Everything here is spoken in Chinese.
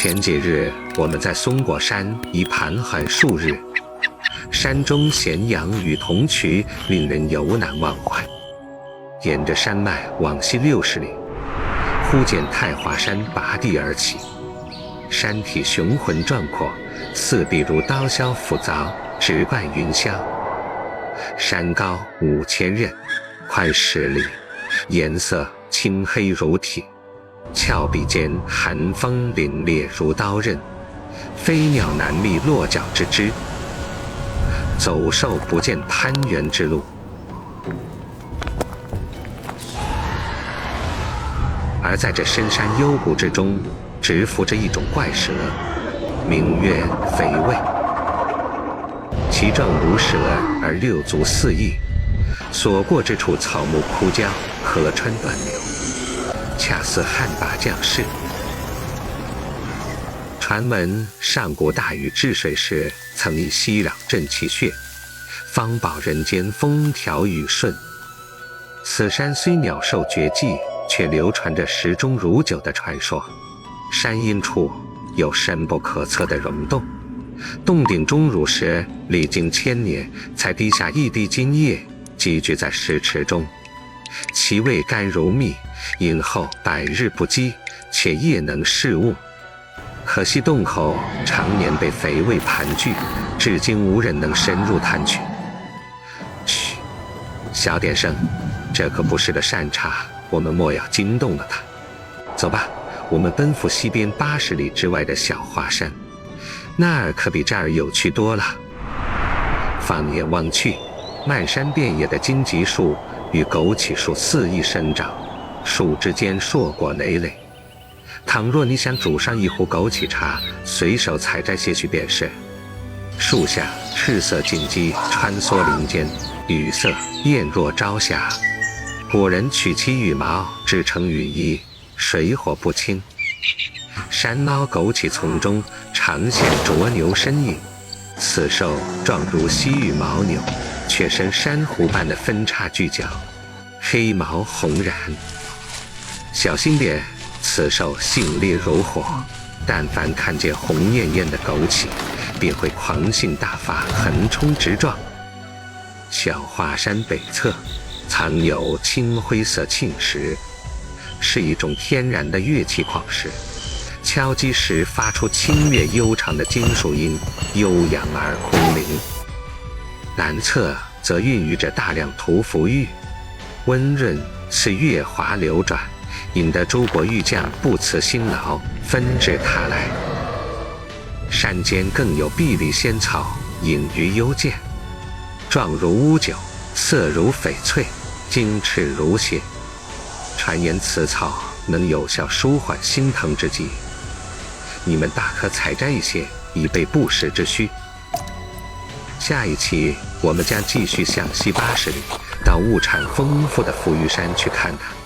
前几日我们在松果山已盘桓数日，山中咸阳与铜渠令人游难忘怀。沿着山脉往西60里，忽见太华山拔地而起，山体雄浑壮阔，四壁如刀削斧凿，直贯云霄。山高5000仞，宽10里，颜色青黑如铁，峭壁间寒风凛冽如刀刃，飞鸟难觅落脚之枝，走兽不见攀援之路。而在这深山幽谷之中，直伏着一种怪蛇，名曰肥卫。其状如蛇，而6足4翼，所过之处草木枯焦，河川断流，恰似旱魃将士。传闻上古大禹治水时，曾以息壤镇其穴，方保人间风调雨顺。此山虽鸟兽绝迹，却流传着石钟如酒的传说。山阴处有深不可测的溶洞，洞顶钟乳石历经1000年才滴下一滴精液，积聚在石池中，其味甘如蜜，饮后百日不饥，且夜能视物。可惜洞口常年被肥卫盘踞，至今无人能深入探取。嘘，小点声，这可不是个善茬，我们莫要惊动了他。走吧，我们奔赴西边80里之外的小华山，那儿可比这儿有趣多了。放眼望去，漫山遍野的荆棘树与枸杞树肆意生长，树枝间硕果累累。倘若你想煮上一壶枸杞茶，随手采摘些许便是。树下赤色锦鸡穿梭林间，羽色艳若朝霞。古人取其羽毛制成羽衣，水火不侵。山坳枸杞丛中常现啄牛身影，此兽状如西域牦牛，却生珊瑚般的分叉巨角，黑毛红髯。小心点，此兽性烈如火，但凡看见红艳艳的枸杞，便会狂性大发，横冲直撞。小华山北侧藏有青灰色磬石，是一种天然的乐器矿石，敲击时发出清越悠长的金属音，悠扬而空灵。南侧则孕育着大量屠夫玉，温润是月华流转，引得诸国玉匠不辞辛劳，纷至沓来。山间更有碧丽仙草，隐于幽涧，状如乌酒，色如翡翠，精赤如血。传言此草能有效舒缓心疼之疾，你们大可采摘一些，以备不时之需。下一期我们将继续向西80里，到物产丰富的富裕山去看看。